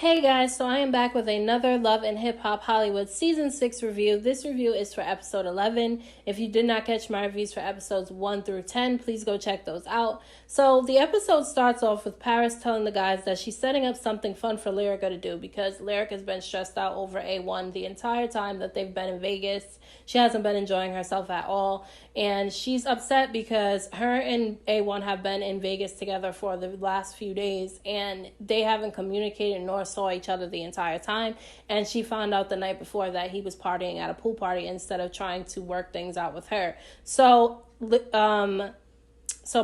Hey guys, so I am back with another Love and Hip Hop Hollywood Season 6 review. This review is for episode 11. If you did not catch my reviews for episodes 1 through 10, please go check those out. So the episode starts off with Paris telling the guys that she's setting up something fun for Lyrica to do because Lyrica's been stressed out over A1 the entire time that they've been in Vegas. She hasn't been enjoying herself at all, and she's upset because her and A1 have been in Vegas together for the last few days, and they haven't communicated nor saw each other the entire time. And she found out the night before that he was partying at a pool party instead of trying to work things out with her. So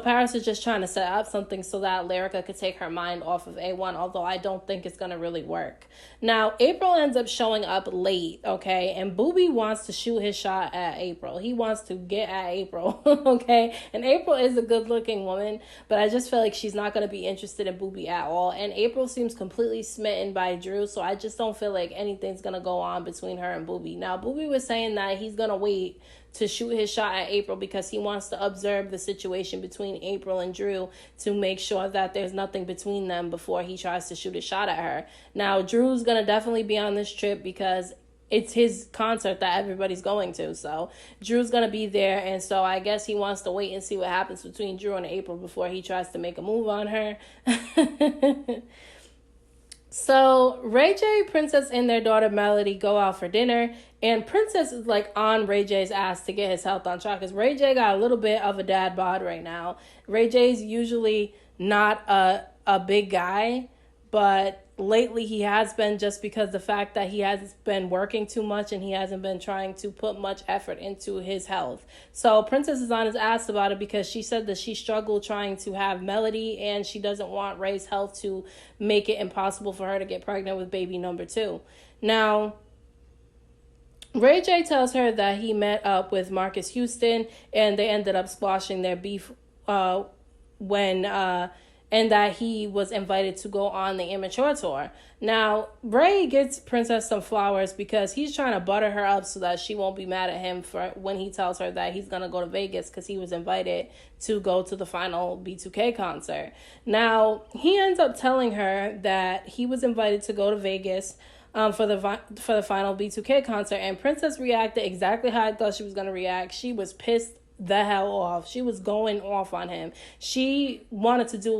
Paris is just trying to set up something so that Lyrica could take her mind off of A1, although I don't think it's going to really work. Now, April ends up showing up late, okay? And Booby wants to shoot his shot at April. He wants to get at April, okay? And April is a good-looking woman, but I just feel like she's not going to be interested in Booby at all. And April seems completely smitten by Drew, so I just don't feel like anything's going to go on between her and Booby. Now, Booby was saying that he's going to wait to shoot his shot at April because he wants to observe the situation between April and Drew to make sure that there's nothing between them before he tries to shoot a shot at her. Now, Drew's going to definitely be on this trip because it's his concert that everybody's going to. So Drew's going to be there. And so I guess he wants to wait and see what happens between Drew and April before he tries to make a move on her. So Ray J, Princess, and their daughter Melody go out for dinner, and Princess is like on Ray J's ass to get his health on track because Ray J got a little bit of a dad bod right now. Ray J's usually not a big guy, but lately he has been, just because the fact that he has been working too much and he hasn't been trying to put much effort into his health. So Princess is on his ass about it because she said that she struggled trying to have Melody and she doesn't want Ray's health to make it impossible for her to get pregnant with baby number 2. Now, Ray J tells her that he met up with Marcus Houston and they ended up squashing their beef and that he was invited to go on the Immature tour. Now, Ray gets Princess some flowers because he's trying to butter her up so that she won't be mad at him for when he tells her that he's going to go to Vegas because he was invited to go to the final B2K concert. Now, he ends up telling her that he was invited to go to Vegas for the final B2K concert, and Princess reacted exactly how I thought she was going to react. She was pissed the hell off. She was going off on him. She wanted to do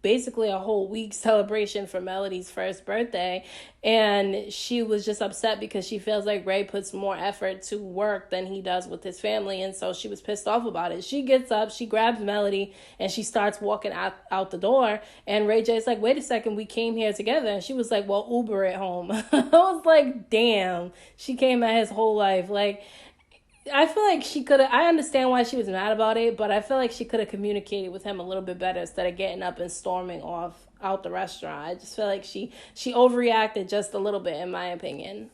basically a whole week celebration for Melody's first birthday, and she was just upset because she feels like Ray puts more effort to work than he does with his family, and so she was pissed off about it. She gets up, she grabs Melody, and she starts walking out the door, and Ray J's like, wait a second, we came here together, and she was like, well, Uber it home. I was like, damn, she came at his whole life. Like, I feel like she could have, I understand why she was mad about it, but I feel like she could have communicated with him a little bit better instead of getting up and storming off out the restaurant. I just feel like she overreacted just a little bit, in my opinion.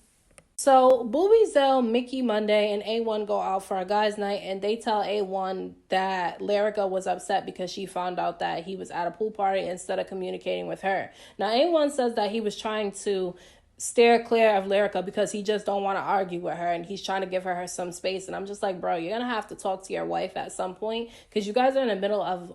So Booby, Zell, Mickey, Monday, and A1 go out for a guys' night, and they tell A1 that Lyrica was upset because she found out that he was at a pool party instead of communicating with her. Now, A1 says that he was trying to steer clear of Lyrica because he just don't want to argue with her and he's trying to give her some space. And I'm just like, bro, you're going to have to talk to your wife at some point because you guys are in the middle of,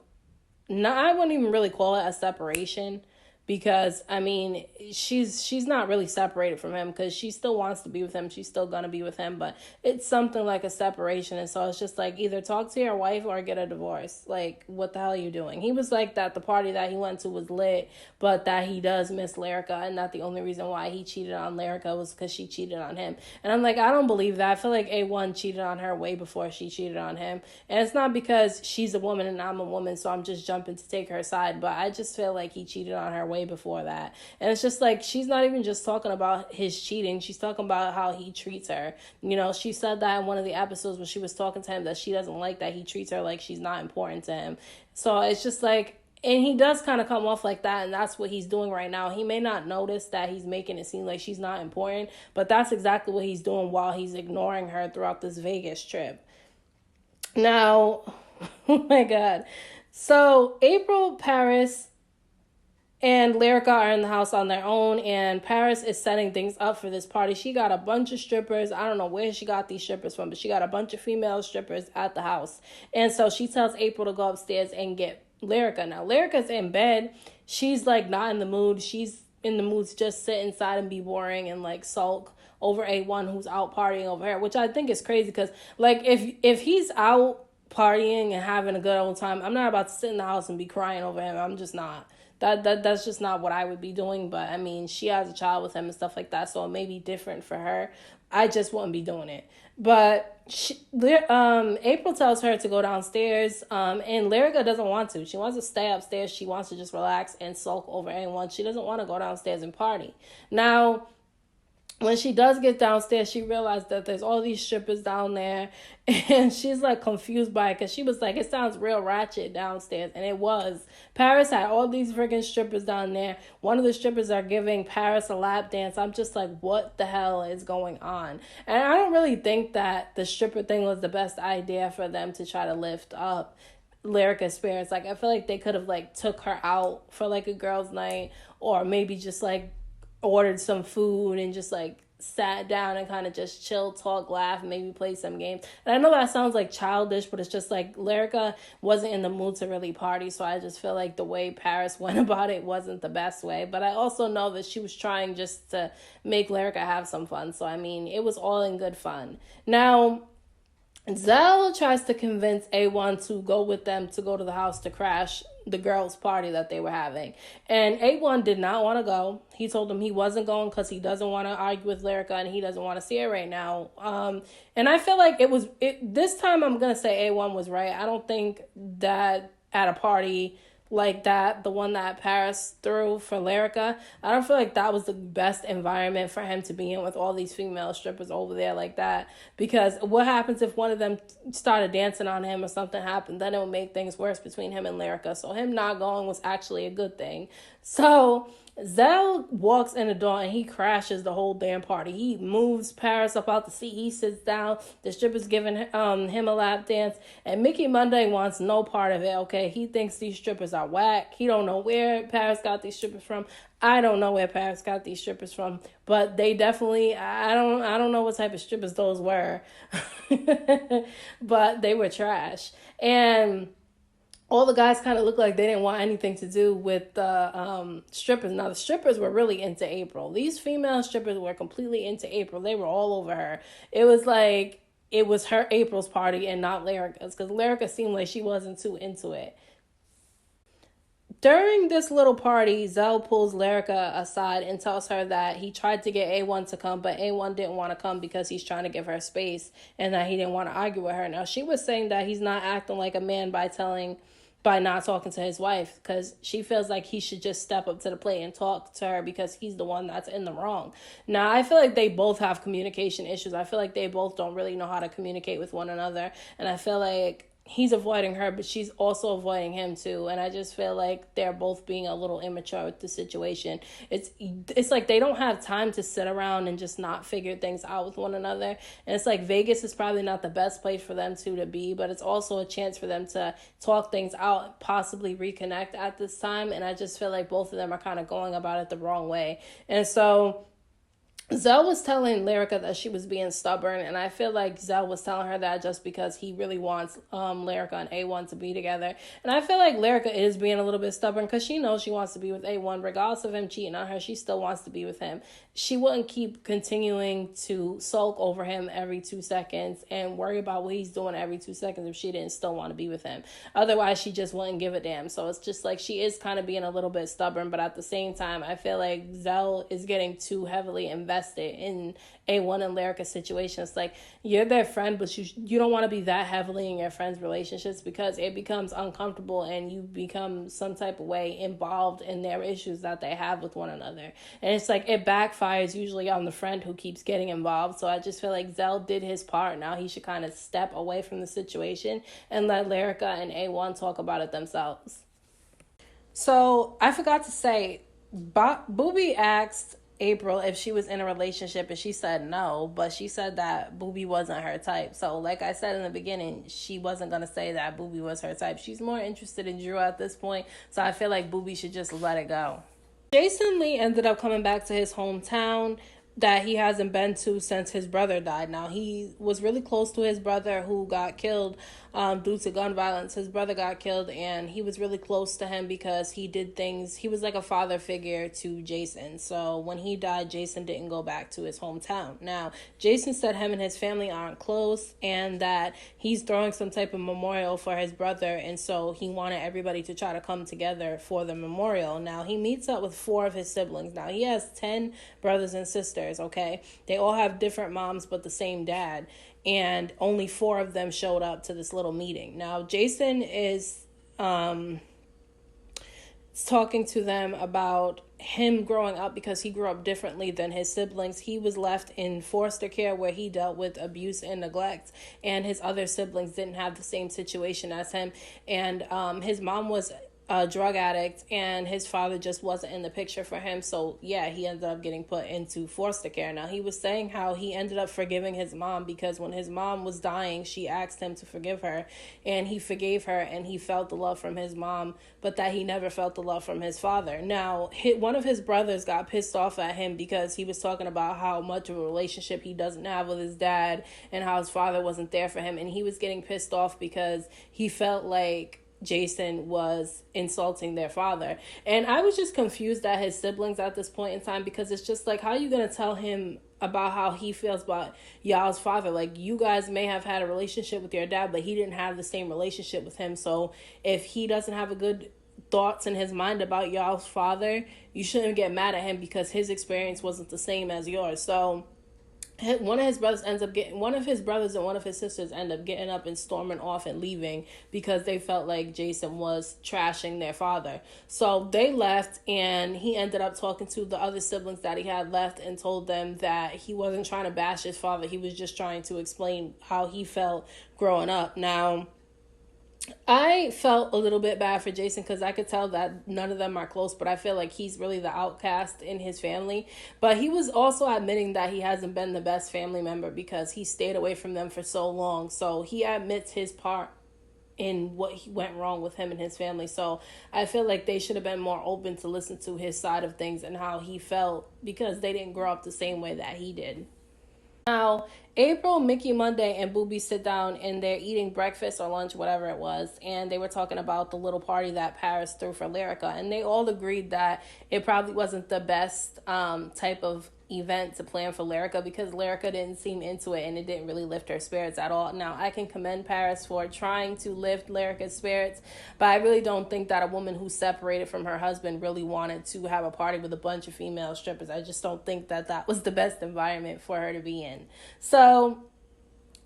I wouldn't even really call it a separation because, I mean, she's not really separated from him because she still wants to be with him. She's still going to be with him, but it's something like a separation. And so it's just like, either talk to your wife or get a divorce. Like, what the hell are you doing? He was like that the party that he went to was lit, but that he does miss Lyrica, and that the only reason why he cheated on Lyrica was because she cheated on him. And I'm like, I don't believe that. I feel like A1 cheated on her way before she cheated on him. And it's not because she's a woman and I'm a woman, so I'm just jumping to take her side, but I just feel like he cheated on her way before that. And it's just like, she's not even just talking about his cheating, she's talking about how he treats her. You know, she said that in one of the episodes when she was talking to him that she doesn't like that he treats her like she's not important to him. So it's just like, and he does kind of come off like that, and that's what he's doing right now. He may not notice that he's making it seem like she's not important, but that's exactly what he's doing while he's ignoring her throughout this Vegas trip. Now, oh my God. So April, Paris, and Lyrica are in the house on their own, and Paris is setting things up for this party. She got a bunch of strippers. I don't know where she got these strippers from, but she got a bunch of female strippers at the house. And so she tells April to go upstairs and get Lyrica. Now, Lyrica's in bed. She's, like, not in the mood. She's in the mood to just sit inside and be boring and like sulk over A1 who's out partying over here, which I think is crazy because like if he's out partying and having a good old time, I'm not about to sit in the house and be crying over him. I'm just not. That's just not what I would be doing. But I mean, she has a child with him and stuff like that, so it may be different for her. I just wouldn't be doing it. But April tells her to go downstairs, and Lyrica doesn't want to. She wants to stay upstairs. She wants to just relax and sulk over anyone. She doesn't want to go downstairs and party. Now, when she does get downstairs, she realized that there's all these strippers down there, and she's like confused by it because she was like, it sounds real ratchet downstairs, and it was. Paris had all these freaking strippers down there. One of the strippers are giving Paris a lap dance. I'm just like, what the hell is going on? And I don't really think that the stripper thing was the best idea for them to try to lift up Lyrica's spirits. Like, I feel like they could have like took her out for like a girls' night, or maybe just like ordered some food and just like sat down and kind of just chill, talk, laugh, maybe play some games. And I know that sounds like childish, but it's just like Lyrica wasn't in the mood to really party, so I just feel like the way Paris went about it wasn't the best way. But I also know that she was trying just to make Lyrica have some fun, so I mean, it was all in good fun. Now, Zell tries to convince A1 to go with them to go to the house to crash the girls' party that they were having. And A1 did not want to go. He told them he wasn't going because he doesn't want to argue with Lyrica and he doesn't want to see her right now. And I feel like this time I'm going to say A1 was right. I don't think that at a party like that, the one that Paris threw for Lyrica, I don't feel like that was the best environment for him to be in with all these female strippers over there like that. Because what happens if one of them started dancing on him or something happened? Then it would make things worse between him and Lyrica. So him not going was actually a good thing. So Zell walks in the door and he crashes the whole damn party. He moves Paris up out the seat. He sits down. The stripper's giving him a lap dance. And Mickey Monday wants no part of it, okay? He thinks these strippers are whack. He don't know where Paris got these strippers from. I don't know where Paris got these strippers from. But they definitely, I don't know what type of strippers those were. But they were trash. And all the guys kind of looked like they didn't want anything to do with the strippers. Now, the strippers were really into April. These female strippers were completely into April. They were all over her. It was like it was her April's party and not Lyrica's, because Lyrica seemed like she wasn't too into it. During this little party, Zell pulls Lyrica aside and tells her that he tried to get A1 to come, but A1 didn't want to come because he's trying to give her space and that he didn't want to argue with her. Now, she was saying that he's not acting like a man by not talking to his wife, because she feels like he should just step up to the plate and talk to her because he's the one that's in the wrong. Now, I feel like they both have communication issues. I feel like they both don't really know how to communicate with one another. And I feel like he's avoiding her, but she's also avoiding him too. And I just feel like they're both being a little immature with the situation. It's like they don't have time to sit around and just not figure things out with one another. And it's like Vegas is probably not the best place for them two to be, but it's also a chance for them to talk things out, possibly reconnect at this time. And I just feel like both of them are kind of going about it the wrong way. And so Zell was telling Lyrica that she was being stubborn, and I feel like Zell was telling her that just because he really wants Lyrica and A1 to be together. And I feel like Lyrica is being a little bit stubborn because she knows she wants to be with A1. Regardless of him cheating on her, she still wants to be with him. She wouldn't keep continuing to sulk over him every 2 seconds and worry about what he's doing every 2 seconds if she didn't still want to be with him. Otherwise, she just wouldn't give a damn. So it's just like she is kind of being a little bit stubborn, but at the same time, I feel like Zell is getting too heavily invested in A1 and Lyrica's situation. It's like, you're their friend, but you don't want to be that heavily in your friends' relationships because it becomes uncomfortable and you become some type of way involved in their issues that they have with one another. And it's like it backfires usually on the friend who keeps getting involved. So I just feel like Zell did his part. Now he should kind of step away from the situation and let Lyrica and A1 talk about it themselves. So I forgot to say, Booby asked April if she was in a relationship and she said no, but she said that Booby wasn't her type. So like I said in the beginning, she wasn't going to say that Booby was her type. She's more interested in Drew at this point, so I feel like Booby should just let it go. Jason Lee ended up coming back to his hometown. that he hasn't been to since his brother died. Now, he was really close to his brother who got killed due to gun violence. His brother got killed, and he was really close to him because he did things. He was like a father figure to Jason. So when he died, Jason didn't go back to his hometown. Now, Jason said him and his family aren't close and that he's throwing some type of memorial for his brother, and so he wanted everybody to try to come together for the memorial. Now, he meets up with 4 of his siblings. Now, he has 10 brothers and sisters. Okay, they all have different moms but the same dad, and only 4 of them showed up to this little meeting. Now, Jason is talking to them about him growing up because he grew up differently than his siblings. He was left in foster care where he dealt with abuse and neglect, and his other siblings didn't have the same situation as him. And his mom was a drug addict, and his father just wasn't in the picture for him. So yeah, he ended up getting put into foster care. Now, he was saying how he ended up forgiving his mom because when his mom was dying, she asked him to forgive her, and he forgave her, and he felt the love from his mom, but that he never felt the love from his father. Now, one of his brothers got pissed off at him because he was talking about how much of a relationship he doesn't have with his dad and how his father wasn't there for him, and he was getting pissed off because he felt like Jason was insulting their father. And I was just confused at his siblings at this point in time, because it's just like, how are you going to tell him about how he feels about y'all's father? Like, you guys may have had a relationship with your dad, but he didn't have the same relationship with him. So if he doesn't have a good thoughts in his mind about y'all's father, you shouldn't get mad at him because his experience wasn't the same as yours. So one of his brothers and one of his sisters end up getting up and storming off and leaving because they felt like Jason was trashing their father. So they left, and he ended up talking to the other siblings that he had left and told them that he wasn't trying to bash his father. He was just trying to explain how he felt growing up. Now, I felt a little bit bad for Jason because I could tell that none of them are close, but I feel like he's really the outcast in his family. But he was also admitting that he hasn't been the best family member because he stayed away from them for so long. So he admits his part in what went wrong with him and his family. So I feel like they should have been more open to listen to his side of things and how he felt, because they didn't grow up the same way that he did. Now, April, Mickey, Monday, and Booby sit down and they're eating breakfast or lunch, whatever it was, and they were talking about the little party that Paris threw for Lyrica, and they all agreed that it probably wasn't the best type of event to plan for Lyrica because Lyrica didn't seem into it and it didn't really lift her spirits at all. Now, I can commend Paris for trying to lift Lyrica's spirits, but I really don't think that a woman who's separated from her husband really wanted to have a party with a bunch of female strippers. I just don't think that that was the best environment for her to be in. So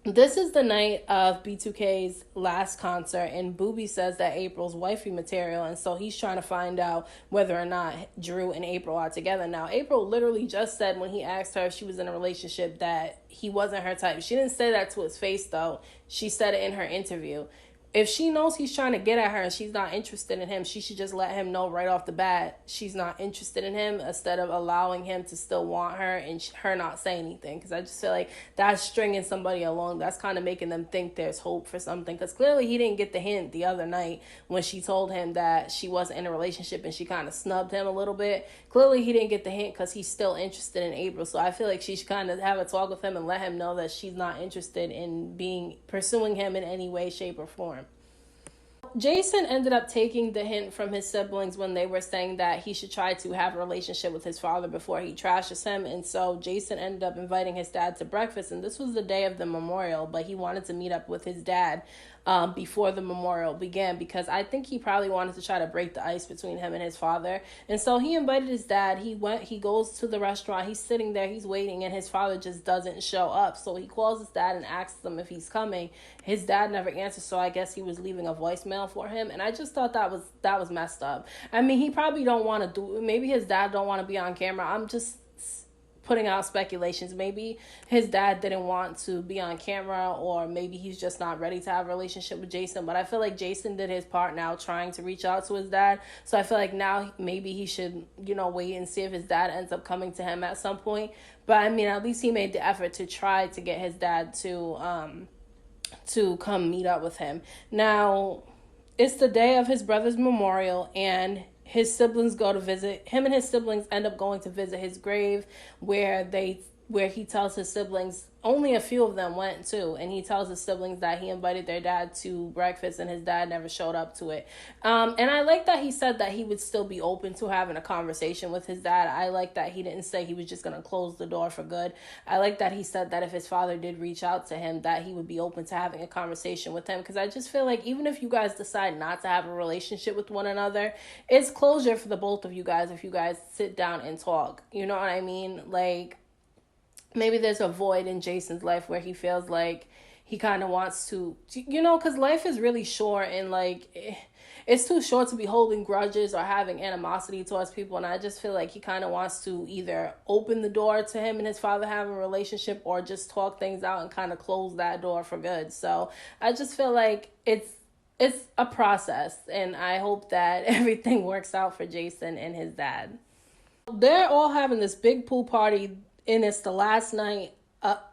this is the night of B2K's last concert, and Booby says that April's wifey material, and so he's trying to find out whether or not Drew and April are together. Now, April literally just said when he asked her if she was in a relationship that he wasn't her type. She didn't say that to his face, though. She said it in her interview. If she knows he's trying to get at her and she's not interested in him, she should just let him know right off the bat she's not interested in him instead of allowing him to still want her and her not say anything. Because I just feel like that's stringing somebody along. That's kind of making them think there's hope for something. Because clearly he didn't get the hint the other night when she told him that she wasn't in a relationship and she kind of snubbed him a little bit. Clearly he didn't get the hint because he's still interested in April. So I feel like she should kind of have a talk with him and let him know that she's not interested in pursuing him in any way, shape, or form. Jason ended up taking the hint from his siblings when they were saying that he should try to have a relationship with his father before he trashes him. And so Jason ended up inviting his dad to breakfast. And this was the day of the memorial, but he wanted to meet up with his dad before the memorial began because I think he probably wanted to try to break the ice between him and his father. And so he invited his dad. He goes to the restaurant. He's sitting there. He's waiting. And his father just doesn't show up. So he calls his dad and asks him if he's coming. His dad never answers. So I guess he was leaving a voicemail for him. And I just thought that was messed up. I mean, he probably don't want to do it. Maybe his dad don't want to be on camera. I'm just putting out speculations. Maybe his dad didn't want to be on camera, or maybe he's just not ready to have a relationship with Jason. But I feel like Jason did his part now trying to reach out to his dad. So I feel like now maybe he should, wait and see if his dad ends up coming to him at some point. But I mean, at least he made the effort to try to get his dad to come meet up with him. Now, it's the day of his brother's memorial, and his siblings go to visit him, and his siblings end up going to visit his grave, where he tells his siblings, only a few of them went too, and he tells his siblings that he invited their dad to breakfast and his dad never showed up to it. And I like that he said that he would still be open to having a conversation with his dad. I like that he didn't say he was just going to close the door for good. I like that he said that if his father did reach out to him, that he would be open to having a conversation with him, because I just feel like even if you guys decide not to have a relationship with one another, it's closure for the both of you guys if you guys sit down and talk. You know what I mean? Like, maybe there's a void in Jason's life where he feels like he kind of wants to, because life is really short, and like it's too short to be holding grudges or having animosity towards people. And I just feel like he kind of wants to either open the door to him and his father having a relationship, or just talk things out and kind of close that door for good. So I just feel like it's a process, and I hope that everything works out for Jason and his dad. They're all having this big pool party, and it's the last night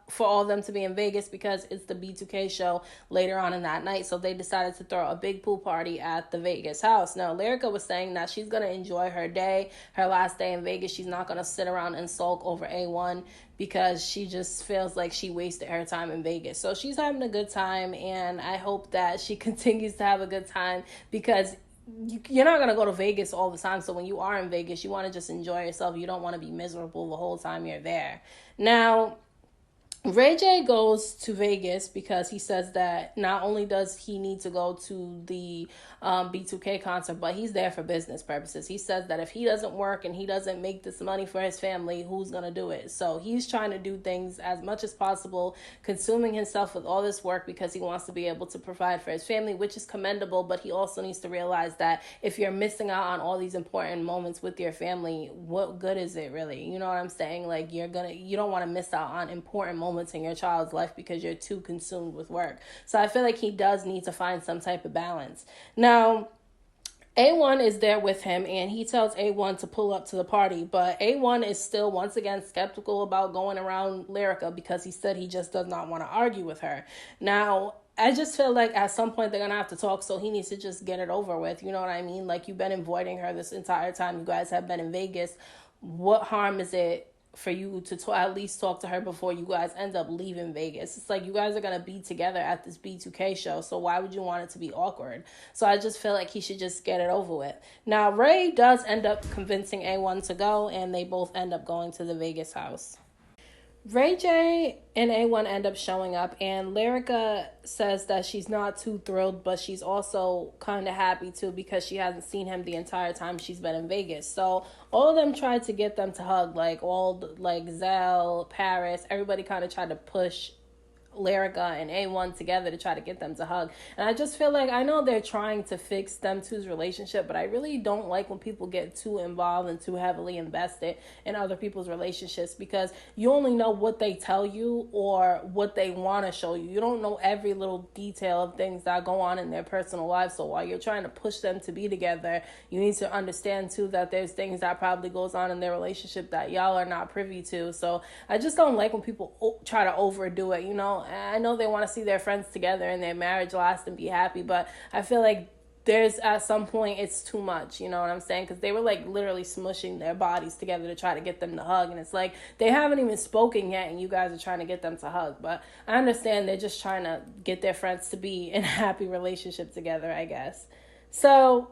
for all of them to be in Vegas, because it's the B2K show later on in that night. So they decided to throw a big pool party at the Vegas house. Now, Lyrica was saying that she's going to enjoy her day, her last day in Vegas. She's not going to sit around and sulk over A1, because she just feels like she wasted her time in Vegas. So she's having a good time, and I hope that she continues to have a good time, because you're not going to go to Vegas all the time. So when you are in Vegas, you want to just enjoy yourself. You don't want to be miserable the whole time you're there. Now, Ray J goes to Vegas because he says that not only does he need to go to the B2K concert, but he's there for business purposes. He says that if he doesn't work and he doesn't make this money for his family, who's going to do it? So he's trying to do things as much as possible, consuming himself with all this work because he wants to be able to provide for his family, which is commendable. But he also needs to realize that if you're missing out on all these important moments with your family, what good is it really? You know what I'm saying? Like, you don't want to miss out on important moments in your child's life because you're too consumed with work. So I feel like he does need to find some type of balance. Now, A1 is there with him, and he tells A1 to pull up to the party, but A1 is still once again skeptical about going around Lyrica because he said he just does not want to argue with her. Now, I just feel like at some point they're going to have to talk, so he needs to just get it over with. You know what I mean? Like, you've been avoiding her this entire time. You guys have been in Vegas. What harm is it for you to at least talk to her before you guys end up leaving Vegas? It's like you guys are going to be together at this B2K show, so why would you want it to be awkward? So I just feel like he should just get it over with. Now, Ray does end up convincing A1 to go, and they both end up going to the Vegas house. Ray J and A1 end up showing up, and Lyrica says that she's not too thrilled, but she's also kind of happy too because she hasn't seen him the entire time she's been in Vegas. So all of them tried to get them to hug, like Zell, Paris, everybody kind of tried to push Lyrica and A1 together to try to get them to hug. And I just feel like, I know they're trying to fix them two's relationship, but I really don't like when people get too involved and too heavily invested in other people's relationships, because you only know what they tell you or what they want to show you. You don't know every little detail of things that go on in their personal lives. So while you're trying to push them to be together, you need to understand too that there's things that probably goes on in their relationship that y'all are not privy to. So I just don't like when people try to overdo it, you know. I know they want to see their friends together and their marriage last and be happy, but I feel like there's at some point it's too much, you know what I'm saying? Because they were like literally smushing their bodies together to try to get them to hug, and it's like they haven't even spoken yet and you guys are trying to get them to hug. But I understand they're just trying to get their friends to be in a happy relationship together, I guess. So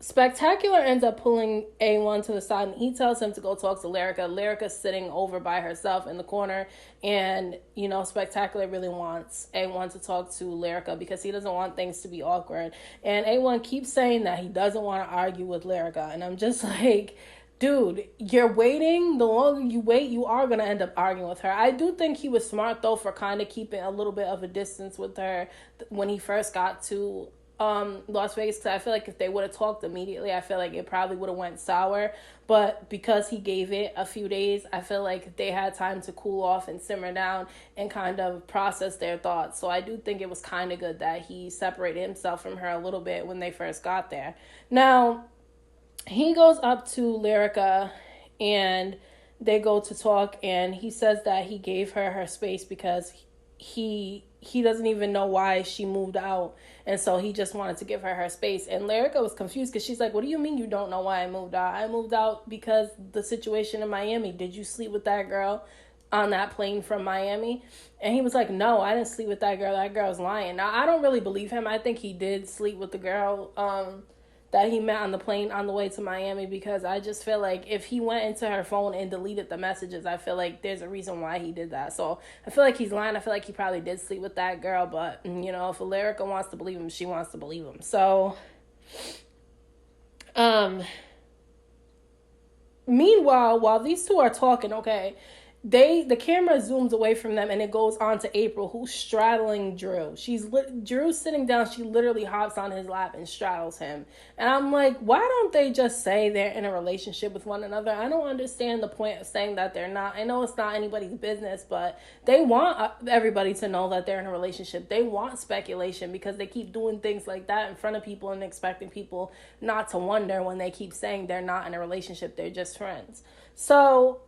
Spectacular ends up pulling A1 to the side, and he tells him to go talk to Lyrica. Lyrica's sitting over by herself in the corner, and, you know, Spectacular really wants A1 to talk to Lyrica because he doesn't want things to be awkward. And A1 keeps saying that he doesn't want to argue with Lyrica, and I'm just like, dude, you're waiting. The longer you wait, you are going to end up arguing with her. I do think he was smart, though, for kind of keeping a little bit of a distance with her when he first got to Las Vegas, because I feel like if they would have talked immediately, I feel like it probably would have went sour. But because he gave it a few days, I feel like they had time to cool off and simmer down and kind of process their thoughts. So I do think it was kind of good that he separated himself from her a little bit when they first got there. Now, he goes up to Lyrica and they go to talk, and he says that he gave her space because he he doesn't even know why she moved out. And so he just wanted to give her space. And Lyrica was confused because she's like, what do you mean you don't know why I moved out? I moved out because the situation in Miami. Did you sleep with that girl on that plane from Miami? And he was like, no, I didn't sleep with that girl. That girl's lying. Now, I don't really believe him. I think he did sleep with the girl that he met on the plane on the way to Miami, because I just feel like if he went into her phone and deleted the messages, I feel like there's a reason why he did that. So I feel like he's lying. I feel like he probably did sleep with that girl, but, you know, if Lyrica wants to believe him, she wants to believe him. So, meanwhile, while these two are talking, okay, the camera zooms away from them and it goes on to April, who's straddling Drew. Drew's sitting down. She literally hops on his lap and straddles him. And I'm like, why don't they just say they're in a relationship with one another? I don't understand the point of saying that they're not. I know it's not anybody's business, but they want everybody to know that they're in a relationship. They want speculation because they keep doing things like that in front of people and expecting people not to wonder when they keep saying they're not in a relationship. They're just friends. So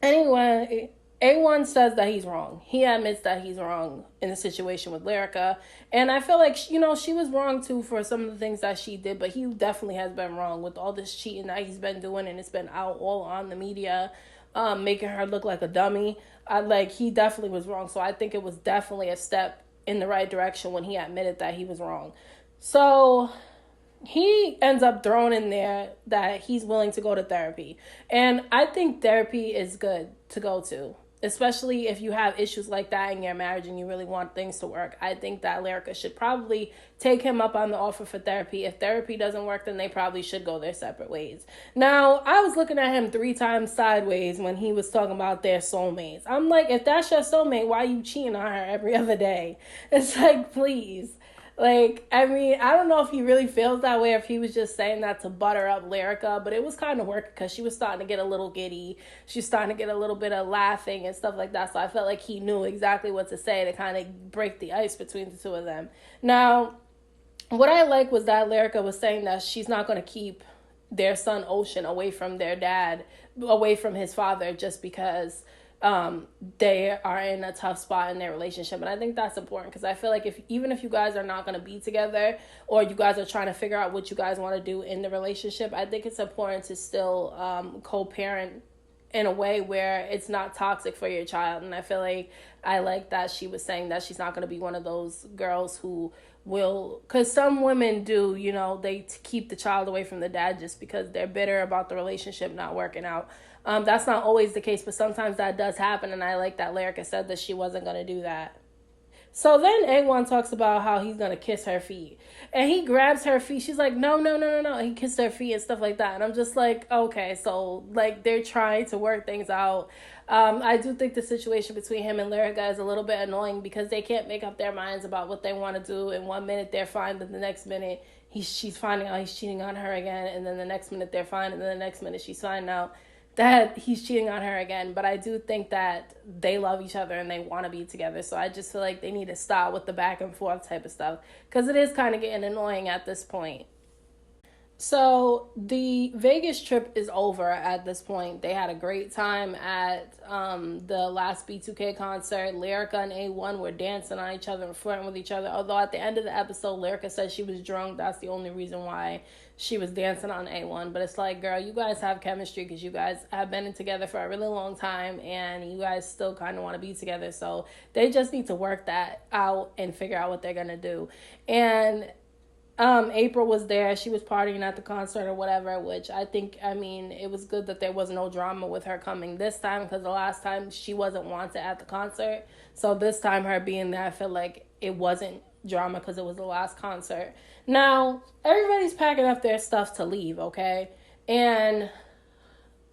anyway, A1 says that he's wrong. He admits that he's wrong in the situation with Lyrica. And I feel like, you know, she was wrong too for some of the things that she did, but he definitely has been wrong with all this cheating that he's been doing, and it's been out all on the media, making her look like a dummy. He definitely was wrong. So I think it was definitely a step in the right direction when he admitted that he was wrong. So he ends up throwing in there that he's willing to go to therapy. And I think therapy is good to go to, especially if you have issues like that in your marriage and you really want things to work. I think that Lyrica should probably take him up on the offer for therapy. If therapy doesn't work, then they probably should go their separate ways. Now, I was looking at him 3 times sideways when he was talking about their soulmates. I'm like, if that's your soulmate, why are you cheating on her every other day? It's like, please. Like, I mean, I don't know if he really feels that way, or if he was just saying that to butter up Lyrica, but it was kind of working because she was starting to get a little giddy. She's starting to get a little bit of laughing and stuff like that. So I felt like he knew exactly what to say to kind of break the ice between the two of them. Now, what I like was that Lyrica was saying that she's not going to keep their son Ocean away from their dad, away from his father, just because they are in a tough spot in their relationship. And I think that's important, because I feel like even if you guys are not going to be together, or you guys are trying to figure out what you guys want to do in the relationship, I think it's important to still co-parent in a way where it's not toxic for your child. And I feel like I like that she was saying that she's not going to be one of those girls who will, because some women do, you know, they keep the child away from the dad just because they're bitter about the relationship not working out. That's not always the case, but sometimes that does happen, and I like that Lyrica said that she wasn't going to do that. So then A1 talks about how he's going to kiss her feet, and he grabs her feet. She's like, no. He kissed her feet and stuff like that, and I'm just like, okay, so, like, they're trying to work things out. I do think the situation between him and Lyrica is a little bit annoying, because they can't make up their minds about what they want to do. In 1 minute, they're fine, but the next minute, she's finding out he's cheating on her again, and then the next minute, they're fine, and then the next minute, she's finding out that he's cheating on her again. But I do think that they love each other and they want to be together. So I just feel like they need to stop with the back and forth type of stuff, because it is kind of getting annoying at this point. So the Vegas trip is over at this point. They had a great time at the last B2K concert. Lyrica and A1 were dancing on each other and flirting with each other. Although at the end of the episode, Lyrica said she was drunk. That's the only reason why she was dancing on A1. But it's like, girl, you guys have chemistry, because you guys have been together for a really long time and you guys still kind of want to be together. So they just need to work that out and figure out what they're going to do. And April was there. She was partying at the concert or whatever, which I think, I mean, it was good that there was no drama with her coming this time, because the last time she wasn't wanted at the concert. So this time her being there, I feel like it wasn't drama because it was the last concert. Now, everybody's packing up their stuff to leave, okay? And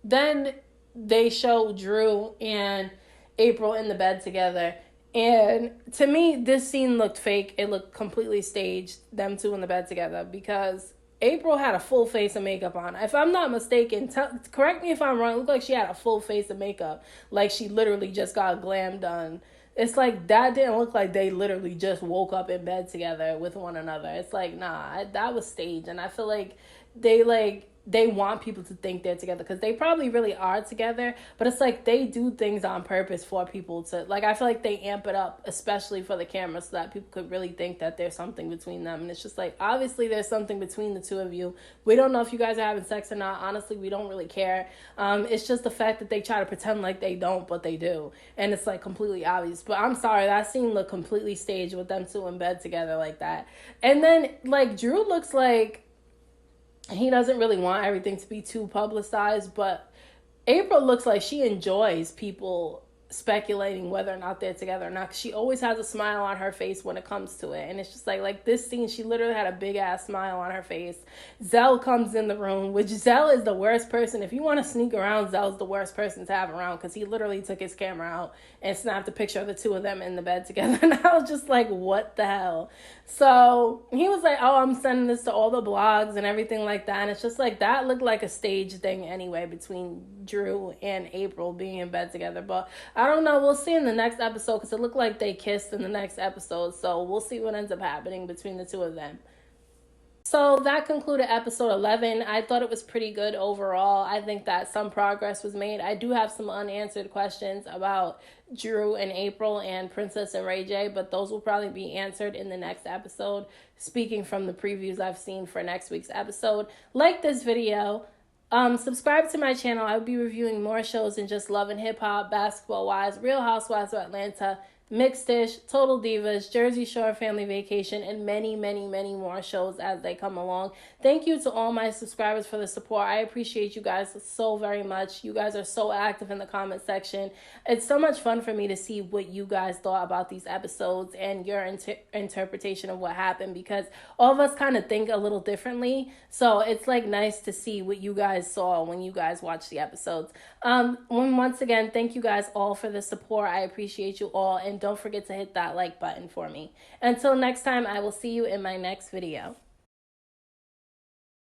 then they show Drew and April in the bed together. And to me, this scene looked fake. It looked completely staged, them two in the bed together, because April had a full face of makeup on. If I'm not mistaken, correct me if I'm wrong, it looked like she had a full face of makeup, like she literally just got glam done. It's like, that didn't look like they literally just woke up in bed together with one another. It's like, nah, that was staged. And I feel like they they want people to think they're together, because they probably really are together, but it's like they do things on purpose for people to, like, I feel like they amp it up, especially for the camera, so that people could really think that there's something between them. And it's just like, obviously there's something between the two of you. We don't know if you guys are having sex or not. Honestly, we don't really care. It's just the fact that they try to pretend like they don't, but they do, and it's like completely obvious. But I'm sorry, that scene looked completely staged with them two in bed together like that. And then like Drew looks like he doesn't really want everything to be too publicized, but April looks like she enjoys people speculating whether or not they're together or not, 'cause she always has a smile on her face when it comes to it. And it's just like this scene, she literally had a big ass smile on her face. Zell comes in the room, which Zell is the worst person. If you want to sneak around, Zell's the worst person to have around, because he literally took his camera out and snapped a picture of the two of them in the bed together. And I was just like, what the hell? So he was like, oh, I'm sending this to all the blogs and everything like that. And it's just like, that looked like a stage thing anyway, between Drew and April being in bed together. But I don't know. We'll see in the next episode, because it looked like they kissed in the next episode. So we'll see what ends up happening between the two of them. So that concluded episode 11. I thought it was pretty good overall. I think that some progress was made. I do have some unanswered questions about Drew and April and Princess and Ray J, but those will probably be answered in the next episode. Speaking from the previews I've seen for next week's episode. Like this video. Subscribe to my channel. I'll be reviewing more shows than just Love and Hip Hop, Basketball Wives, Real Housewives of Atlanta, Mixed Dish, Total Divas, Jersey Shore Family Vacation, and many, many, many more shows as they come along. Thank you to all my subscribers for the support. I appreciate you guys so very much. You guys are so active in the comment section. It's so much fun for me to see what you guys thought about these episodes and your interpretation of what happened, because all of us kind of think a little differently. So it's like nice to see what you guys saw when you guys watched the episodes. Once again, thank you guys all for the support. I appreciate you all, and don't forget to hit that like button for me. Until next time, I will see you in my next video.